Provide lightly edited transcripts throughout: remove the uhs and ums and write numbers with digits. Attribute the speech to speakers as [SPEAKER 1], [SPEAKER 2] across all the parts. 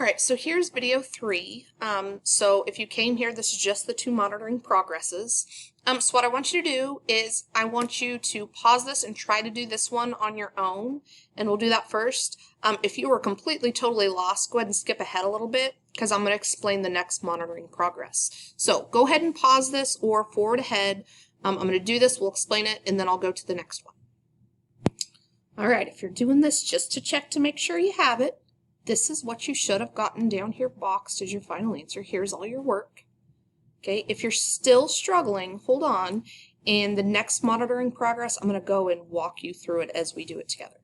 [SPEAKER 1] All right, so here's video 3. So if you came here, this is just the 2 monitoring progresses. So what I want you to do is I want you to pause this and try to do this one on your own, and we'll do that first. If you were completely, totally lost, go ahead and skip ahead a little bit because I'm going to explain the next monitoring progress. So go ahead and pause this or forward ahead. I'm going to do this, we'll explain it, and then I'll go to the next one. All right, if you're doing this just to check to make sure you have it, this is what you should have gotten down here boxed as your final answer. Here's all your work. Okay, if you're still struggling, hold on, and the next monitoring progress, I'm going to go and walk you through it as we do it together.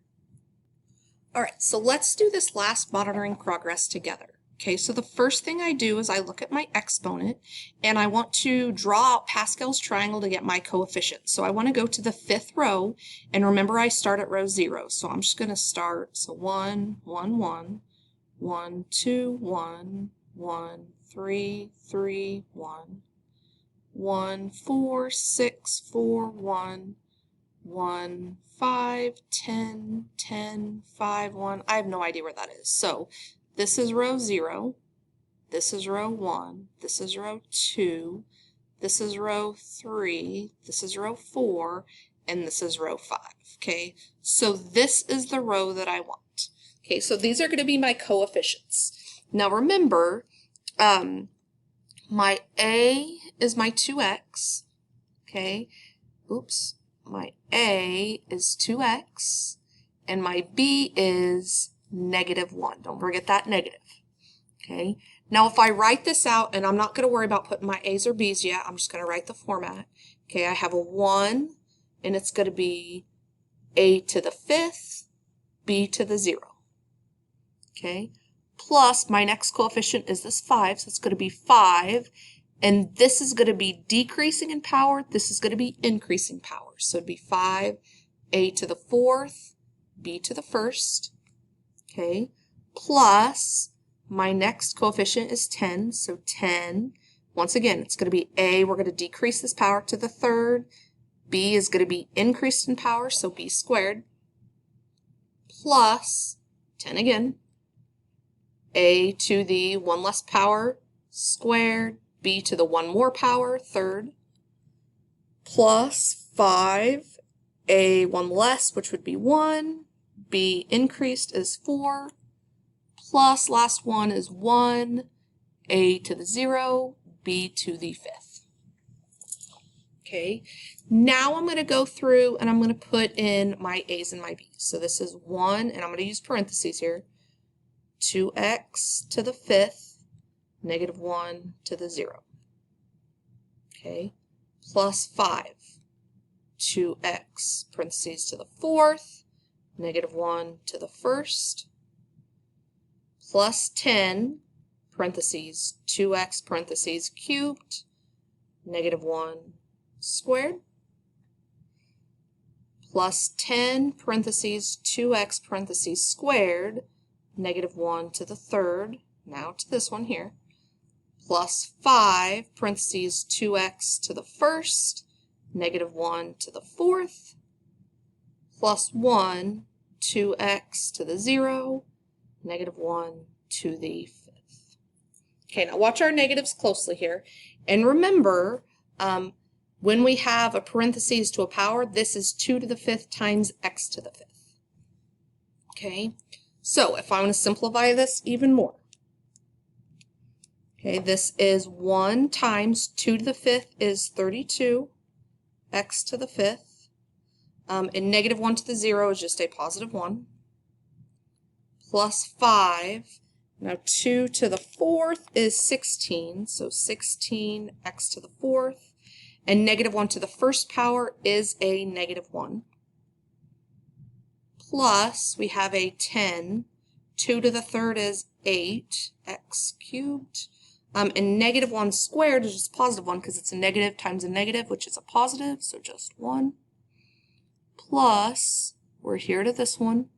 [SPEAKER 1] All right, so let's do this last monitoring progress together. Okay, so the first thing I do is I look at my exponent, and I want to draw out Pascal's triangle to get my coefficient. So I want to go to the 5th row, and remember I start at row 0. So I'm just going to start, so 1, 1, 1, 1, 2, 1, 1, 3, 3, 1, 1, 4, 6, 4, 1, 1, 5, 10, 10, 5, 1. I have no idea where that is. So this is row 0, this is row 1, this is row 2, this is row 3, this is row 4, and this is row 5. Okay, so this is the row that I want. Okay, so these are going to be my coefficients. Now remember, my A is my 2x, okay, oops, my A is 2x, and my B is -1. Don't forget that negative, okay? Now if I write this out, and I'm not going to worry about putting my A's or B's yet, I'm just going to write the format, okay? I have a 1, and it's going to be A to the 5th, B to the 0. Okay, plus my next coefficient is this 5, so it's going to be 5, and this is going to be decreasing in power, this is going to be increasing power. So it'd be 5, A to the 4th, B to the 1st, okay, plus my next coefficient is 10, so 10, once again, it's going to be A, we're going to decrease this power to the 3rd, B is going to be increased in power, so B squared, plus 10 again, A to the 1 less power squared, B to the 1 more power, 3rd, plus 5, A 1 less, which would be 1, B increased is 4, plus last one is 1, A to the 0, B to the 5th. Okay, now I'm going to go through and I'm going to put in my A's and my B's. So this is 1, and I'm going to use parentheses here. 2x to the 5th, -1 to the 0. Okay, plus 5, 2x, parentheses to the 4th, -1 to the 1st, plus 10, parentheses, 2x, parentheses, cubed, -1 squared, plus 10, parentheses, 2x, parentheses, squared, -1 to the 3rd, now to this one here, plus 5, parentheses, 2x to the 1st, -1 to the 4th, plus 1, 2x to the 0, -1 to the 5th. Okay, now watch our negatives closely here, and remember, when we have a parentheses to a power, this is 2 to the 5th times x to the 5th. Okay, so if I want to simplify this even more, okay, this is 1 times 2 to the 5th is 32, x to the 5th, and -1 to the 0 is just a positive 1, plus 5, now 2 to the 4th is 16, so 16 x to the 4th, and -1 to the 1st power is a -1. Plus, we have a 10, 2 to the 3rd is 8, x cubed, and -1 squared is just a positive 1 because it's a negative times a negative, which is a positive, so just 1. Plus, we're here to this one,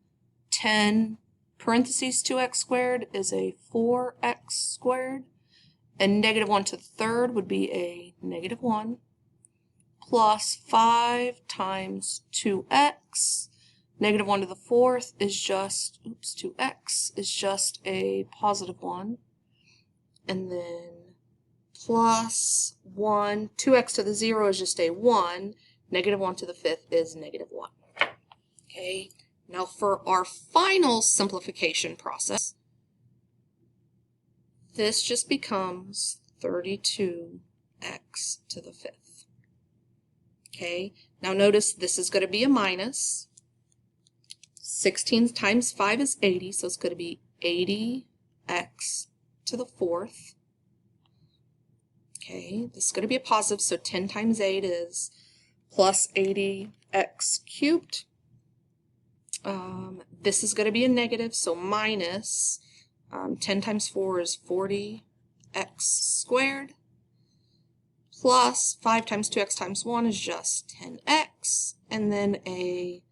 [SPEAKER 1] 10, parentheses 2x squared is a 4x squared, and -1 to the 3rd would be a -1, plus 5 times 2x, Negative 1 to the 4th is just, 2x is just a positive 1. And then plus 1, 2x to the 0 is just a 1. Negative 1 to the 5th is negative 1. Okay, now for our final simplification process, this just becomes 32x to the 5th. Okay, now notice this is going to be a minus. 16 times 5 is 80, so it's going to be 80x to the 4th. Okay, this is going to be a positive, so 10 times 8 is plus 80x cubed. This is going to be a negative, so minus 10 times 4 is 40x squared, plus 5 times 2x times 1 is just 10x, and then a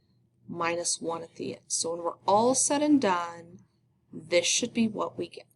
[SPEAKER 1] minus 1 at the end. So when we're all said and done, this should be what we get.